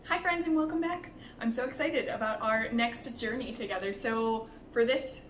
Hi friends and welcome back. I'm so excited about our next journey together. So for this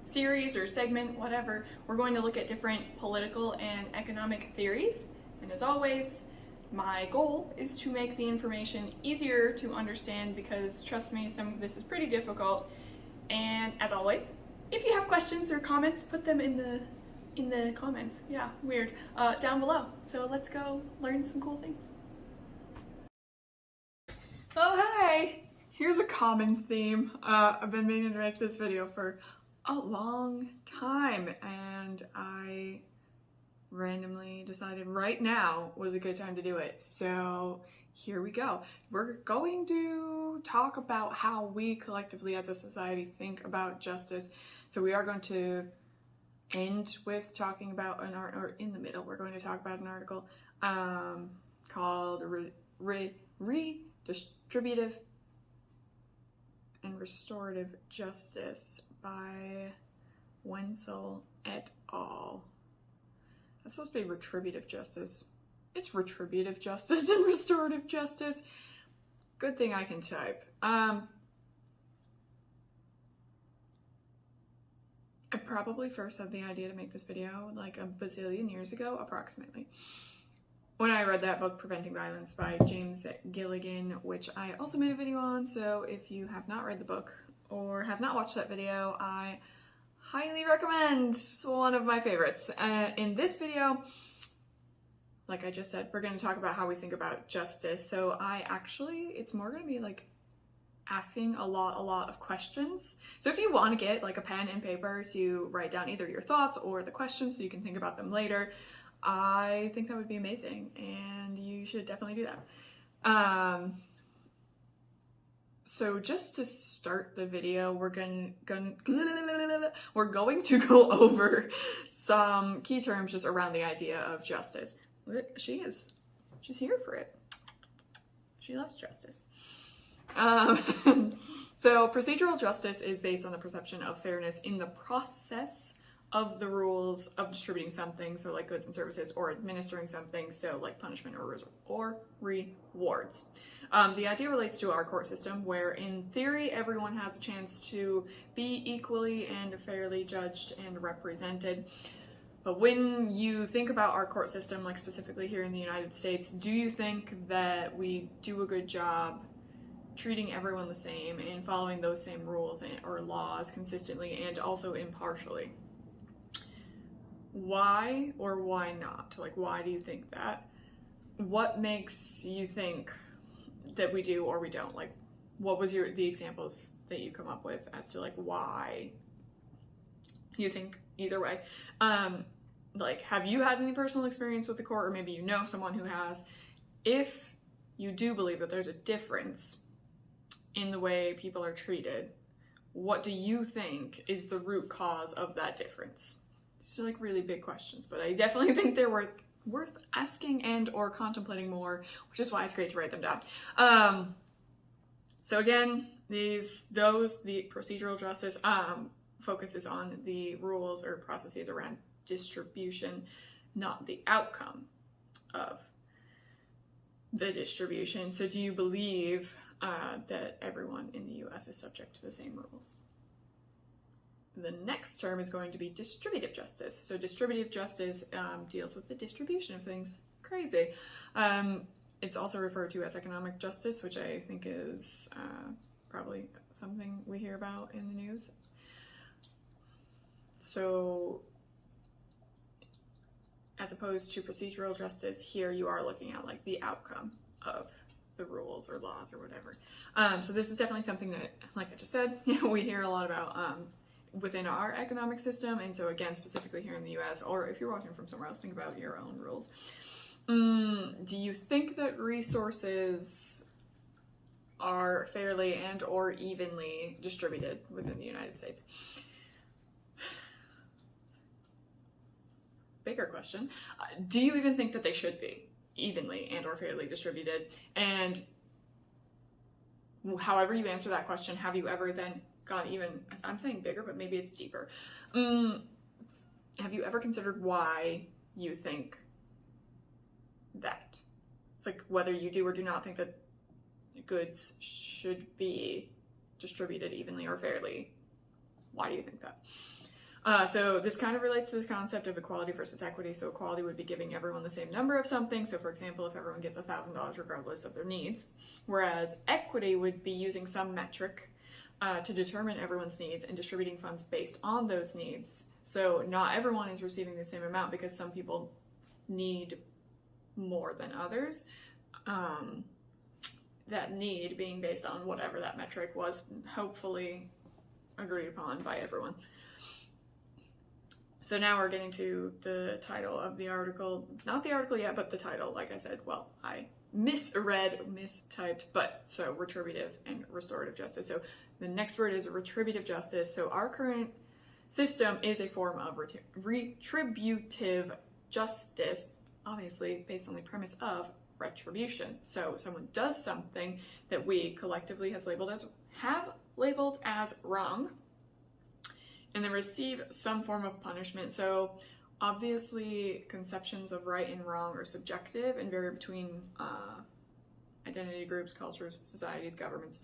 series or segment, whatever, we're going to look at different political and economic theories. And as always, my goal is to make the information easier to understand because trust me, some of this is pretty difficult. And as always, if you have questions or comments, put them in the comments. Yeah, weird. Down below. So let's go learn some cool things. Oh, hi! Here's a common theme. I've been meaning to make this video for a long time, and I randomly decided right now was a good time to do it. So here we go. We're going to talk about how we collectively as a society think about justice. So we are going to end with talking about an art, or in the middle, we're going to talk about an article called Retributive and Restorative Justice by Wenzel et al. That's supposed to be retributive justice. It's retributive justice and restorative justice. Good thing I can type. I probably first had the idea to make this video like a bazillion years ago, approximately, when I read that book, Preventing Violence by James Gilligan, which I also made a video on. So if you have not read the book or have not watched that video, I highly recommend. It's one of my favorites. In this video, like I just said, we're going to talk about how we think about justice. So it's more going to be like asking a lot of questions. So if you want to get like a pen and paper to write down either your thoughts or the questions so you can think about them later, I think that would be amazing, and you should definitely do that. So just to start the video, we're going to go over some key terms just around the idea of justice. She's here for it. She loves justice. So procedural justice is based on the perception of fairness in the process of the rules of distributing something, so like goods and services, or administering something, so like punishment or rewards. The idea relates to our court system, where in theory everyone has a chance to be equally and fairly judged and represented. But when you think about our court system, like specifically here in the United States, do you think that we do a good job treating everyone the same and following those same rules or laws consistently and also impartially? Why or why not? Like, why do you think that? What makes you think that we do or we don't? Like, what was the examples that you come up with as to like why you think either way? Like, have you had any personal experience with the court, or maybe you know someone who has? If you do believe that there's a difference in the way people are treated, what do you think is the root cause of that difference? These are like really big questions, but I definitely think they're worth asking and or contemplating more, which is why it's great to write them down. So again, the procedural justice focuses on the rules or processes around distribution, not the outcome of the distribution. So do you believe that everyone in the US is subject to the same rules? The next term is going to be distributive justice. So distributive justice deals with the distribution of things. Crazy. It's also referred to as economic justice, which I think is probably something we hear about in the news. So as opposed to procedural justice, here you are looking at like the outcome of the rules or laws or whatever. So this is definitely something that, like I just said, we hear a lot about within our economic system. And so again, specifically here in the US, or if you're watching from somewhere else, think about your own rules. Do you think that resources are fairly and or evenly distributed within the United States? Bigger question. Do you even think that they should be evenly and or fairly distributed? And however you answer that question, have you ever then gone even, I'm saying bigger, but maybe it's deeper. Have you ever considered why you think that? It's like whether you do or do not think that goods should be distributed evenly or fairly. Why do you think that? So this kind of relates to the concept of equality versus equity. So equality would be giving everyone the same number of something. So for example, if everyone gets $1,000 regardless of their needs, whereas equity would be using some metric to determine everyone's needs and distributing funds based on those needs. So not everyone is receiving the same amount because some people need more than others. That need being based on whatever that metric was, hopefully agreed upon by everyone. So now we're getting to the title of the article. Not the article yet, but the title, like I said. Well, I mistyped, but so retributive and restorative justice. So the next word is retributive justice. So our current system is a form of retributive justice, obviously based on the premise of retribution. So someone does something that we collectively have labeled as wrong, and then receive some form of punishment. So obviously conceptions of right and wrong are subjective and vary between identity groups, cultures, societies, governments.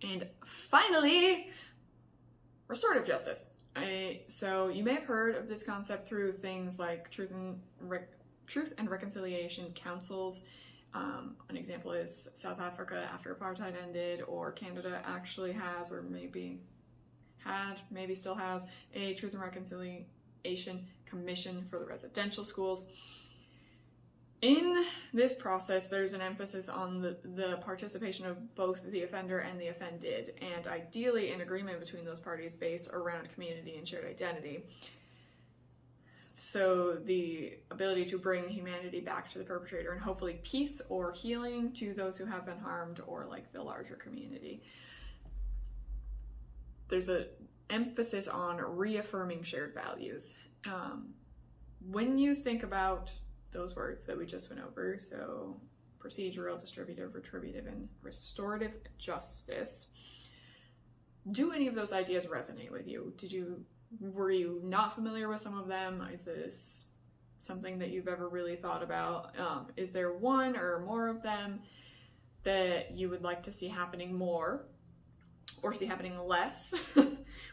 And finally, restorative justice. So you may have heard of this concept through things like truth and reconciliation councils. An example is South Africa after apartheid ended, or Canada actually has, or maybe still has, a Truth and Reconciliation Commission for the residential schools. In this process, there's an emphasis on the participation of both the offender and the offended, and ideally an agreement between those parties based around community and shared identity. So the ability to bring humanity back to the perpetrator and hopefully peace or healing to those who have been harmed or like the larger community. There's an emphasis on reaffirming shared values. When you think about those words that we just went over, so procedural, distributive, retributive, and restorative justice, do any of those ideas resonate with you? Were you not familiar with some of them? Is this something that you've ever really thought about? Is there one or more of them that you would like to see happening more or see happening less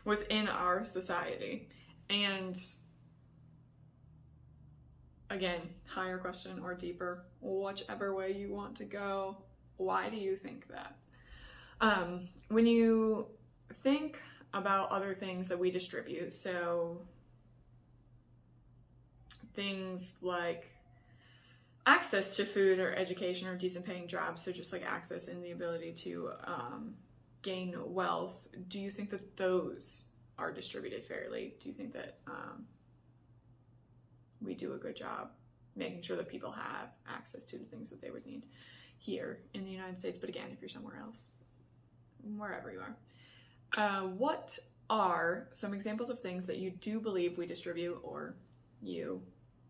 within our society? And again, higher question or deeper, whichever way you want to go, why do you think that? When you think about other things that we distribute, so things like access to food or education or decent paying jobs, so just like access and the ability to gain wealth, do you think that those are distributed fairly? Do you think that we do a good job making sure that people have access to the things that they would need here in the United States? But again, if you're somewhere else, wherever you are. What are some examples of things that you do believe we distribute, or you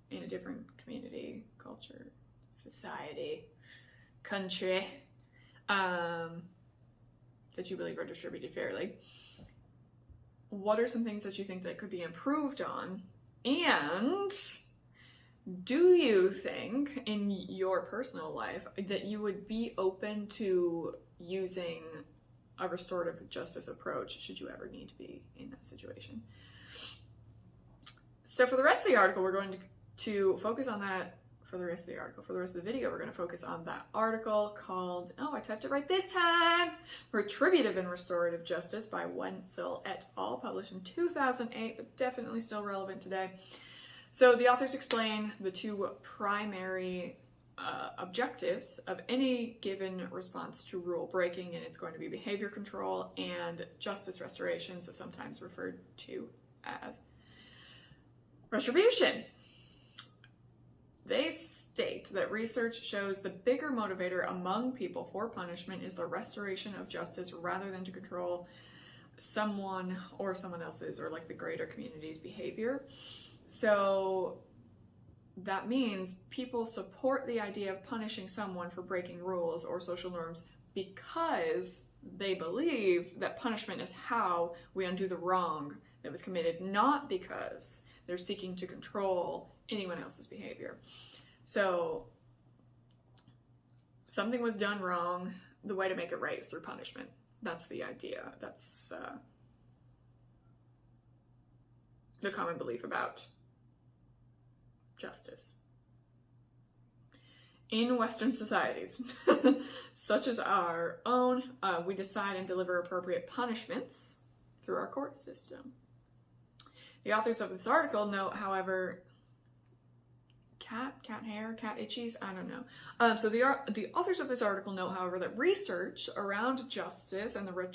in a different community, culture, society, country, that you believe are distributed fairly? What are some things that you think that could be improved on? And do you think in your personal life that you would be open to using a restorative justice approach should you ever need to be in that situation? So for the rest of the article, we're going to focus on that for the rest of the article. For the rest of the video, we're going to focus on that article called, oh, I typed it right this time, Retributive and Restorative Justice by Wenzel et al., published in 2008, but definitely still relevant today. So the authors explain the two primary objectives of any given response to rule breaking, and it's going to be behavior control and justice restoration, so sometimes referred to as retribution. They state that research shows the bigger motivator among people for punishment is the restoration of justice rather than to control someone or someone else's or like the greater community's behavior. So that means people support the idea of punishing someone for breaking rules or social norms because they believe that punishment is how we undo the wrong that was committed, not because they're seeking to control anyone else's behavior. So something was done wrong, the way to make it right is through punishment. That's the idea. That's the common belief about justice. In Western societies, such as our own, we decide and deliver appropriate punishments through our court system. The authors of this article note, however, cat hair, cat itchies, I don't know. So the authors of this article note, however, that research around justice and the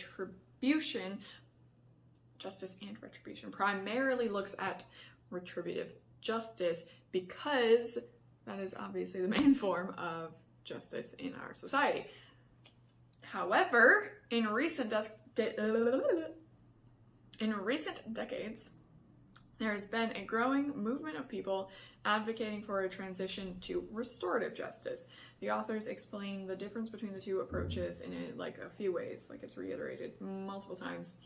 justice and retribution primarily looks at retributive justice because that is obviously the main form of justice in our society. However, in recent decades, there has been a growing movement of people advocating for a transition to restorative justice. The authors explain the difference between the two approaches in a few ways, like it's reiterated multiple times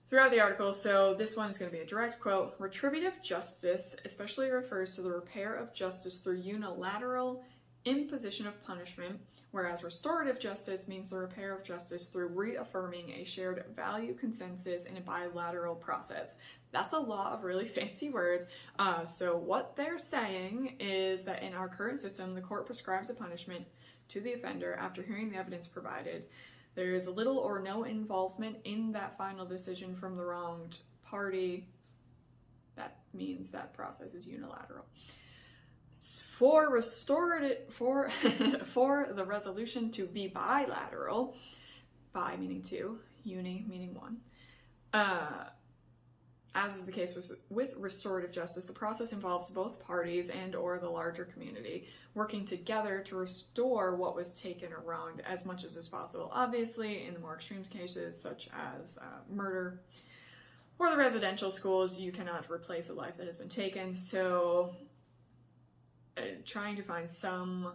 throughout the article. So this one is going to be a direct quote. Retributive justice especially refers to the repair of justice through unilateral imposition of punishment, whereas restorative justice means the repair of justice through reaffirming a shared value consensus in a bilateral process. That's a lot of really fancy words. So what they're saying is that in our current system, the court prescribes a punishment to the offender after hearing the evidence provided. There is little or no involvement in that final decision from the wronged party. That means that process is unilateral. For the resolution to be bilateral, bi meaning two, uni meaning one, as is the case with restorative justice, the process involves both parties and or the larger community working together to restore what was taken or wronged as much as is possible. Obviously, in the more extreme cases, such as murder or the residential schools, you cannot replace a life that has been taken. So trying to find some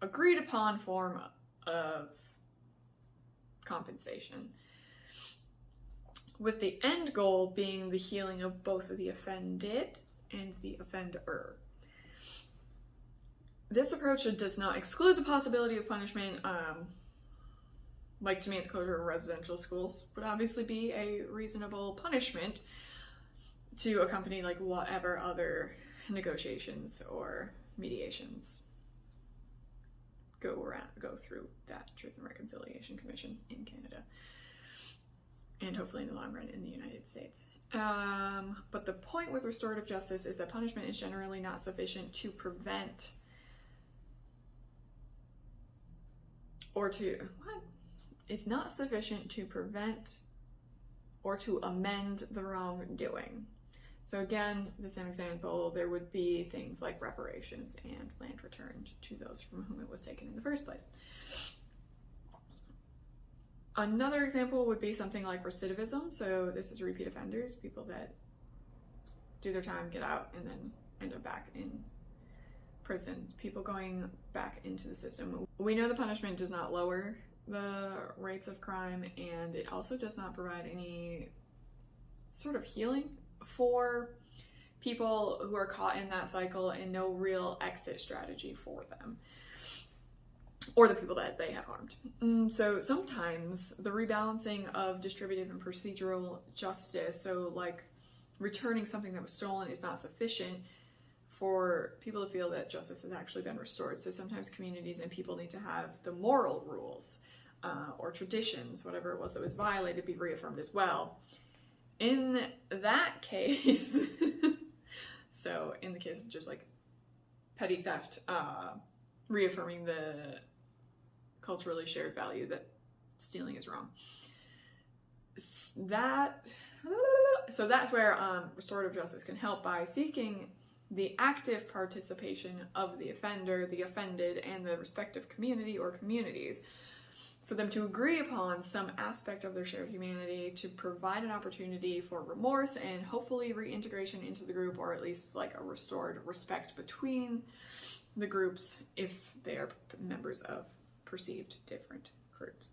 agreed upon form of compensation, with the end goal being the healing of both the offended and the offender. This approach does not exclude the possibility of punishment. Like to me, it's closure of residential schools would obviously be a reasonable punishment to accompany like whatever other negotiations or mediations go through that Truth and Reconciliation Commission in Canada, and hopefully in the long run in the United States. But the point with restorative justice is that punishment is generally not sufficient to prevent is not sufficient to prevent or to amend the wrongdoing. So again, the same example, there would be things like reparations and land returned to those from whom it was taken in the first place. Another example would be something like recidivism. So this is repeat offenders, people that do their time, get out, and then end up back in prison, people going back into the system. We know the punishment does not lower the rates of crime, and it also does not provide any sort of healing for people who are caught in that cycle, and no real exit strategy for them or the people that they have harmed. So sometimes the rebalancing of distributive and procedural justice, so like returning something that was stolen, is not sufficient for people to feel that justice has actually been restored. So sometimes communities and people need to have the moral rules or traditions, whatever it was that was violated, be reaffirmed as well. In that case, so in the case of just like petty theft, reaffirming the culturally shared value that stealing is wrong. So that's where restorative justice can help by seeking the active participation of the offender, the offended, and the respective community or communities for them to agree upon some aspect of their shared humanity, to provide an opportunity for remorse and hopefully reintegration into the group, or at least like a restored respect between the groups if they are members of perceived different groups.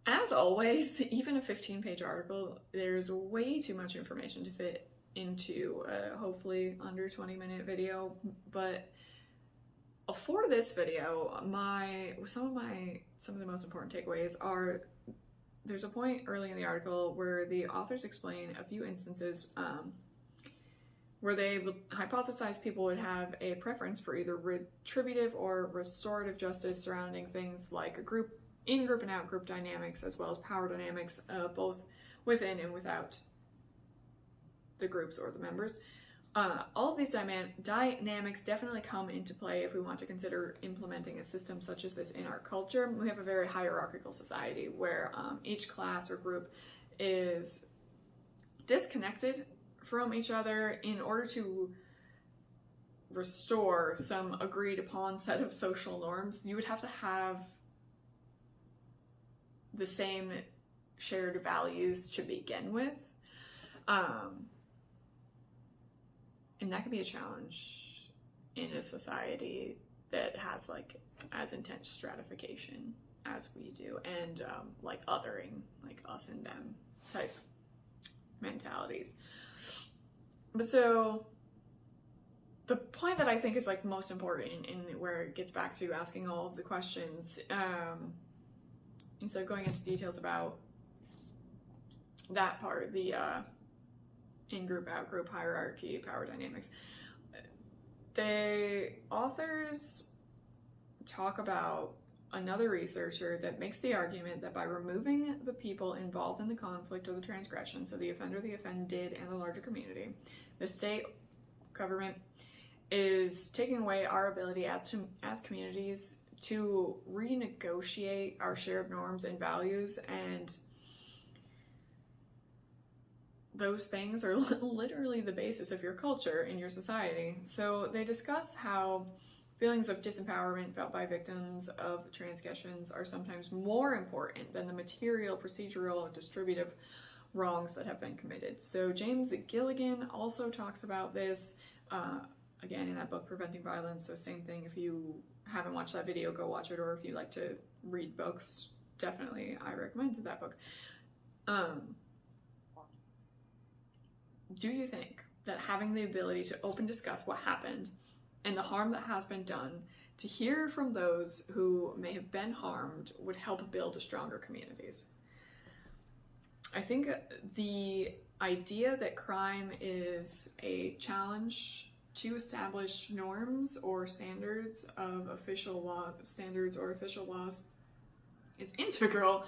As always, even a 15-page article, there's way too much information to fit into a hopefully under 20-minute video, but for this video, some of the most important takeaways are, there's a point early in the article where the authors explain a few instances where they hypothesize people would have a preference for either retributive or restorative justice surrounding things like in-group and out-group dynamics, as well as power dynamics, both within and without the groups or the members. All of these dynamics definitely come into play if we want to consider implementing a system such as this in our culture. We have a very hierarchical society where each class or group is disconnected from each other in order to restore some agreed upon set of social norms. You would have to have the same shared values to begin with. And that can be a challenge in a society that has like as intense stratification as we do, and like othering, like us and them type mentalities. But so the point that I think is like most important and where it gets back to asking all of the questions, instead of going into details about that part, the in-group, out-group hierarchy, power dynamics, the authors talk about another researcher that makes the argument that by removing the people involved in the conflict or the transgression, so the offender, the offended, and the larger community, the state government is taking away our ability as communities to renegotiate our shared norms and values, and those things are literally the basis of your culture and your society. So they discuss how feelings of disempowerment felt by victims of transgressions are sometimes more important than the material, procedural, or distributive wrongs that have been committed. So James Gilligan also talks about this, again, in that book, Preventing Violence. So same thing, if you haven't watched that video, go watch it, or if you like to read books, definitely I recommend that book. Do you think that having the ability to open discuss what happened and the harm that has been done, to hear from those who may have been harmed, would help build stronger communities? I think the idea that crime is a challenge to establish norms or standards of official laws is integral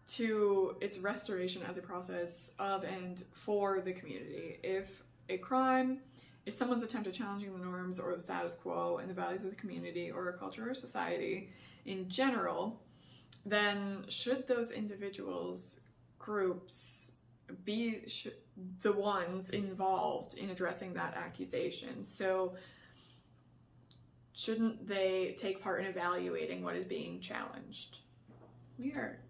to its restoration as a process of and for the community. If a crime is someone's attempt at challenging the norms or the status quo and the values of the community or a culture or society in general, then should those individuals, groups, be the ones involved in addressing that accusation? So shouldn't they take part in evaluating what is being challenged? We are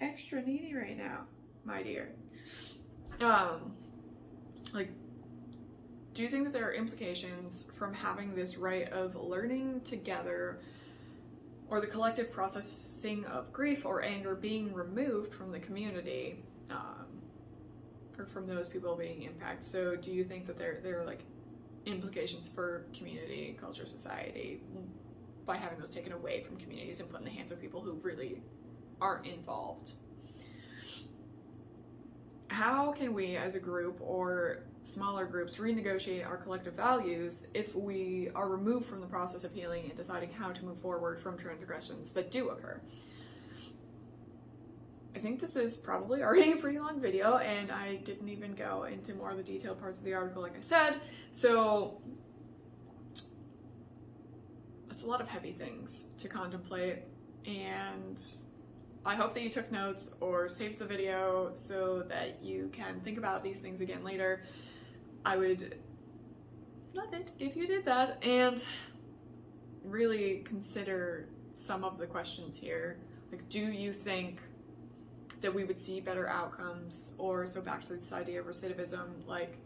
extra needy right now, my dear. Like, do you think that there are implications from having this right of learning together, or the collective processing of grief or anger being removed from the community, or from those people being impacted? So do you think that there are like implications for community, culture, society by having those taken away from communities and put in the hands of people who really aren't involved? How can we as a group or smaller groups renegotiate our collective values if we are removed from the process of healing and deciding how to move forward from transgressions that do occur? I think this is probably already a pretty long video, and I didn't even go into more of the detailed parts of the article, like I said, so it's a lot of heavy things to contemplate, and I hope that you took notes or saved the video so that you can think about these things again later. I would love it if you did that and really consider some of the questions here. Like, do you think that we would see better outcomes? Or, so back to this idea of recidivism, like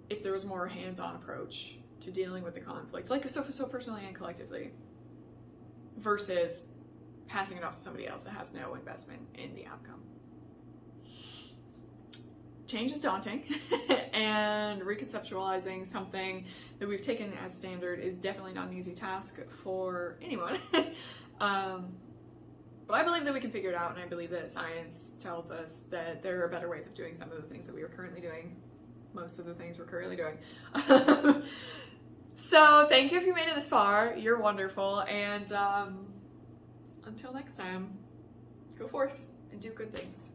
if there was more hands-on approach to dealing with the conflicts, like so personally and collectively, versus passing it off to somebody else that has no investment in the outcome. change is daunting, and reconceptualizing something that we've taken as standard is definitely not an easy task for anyone. But I believe that we can figure it out, and I believe that science tells us that there are better ways of doing some of the things that we are currently doing. Most of the things we're currently doing. So thank you if you made it this far. You're wonderful, and until next time, go forth and do good things.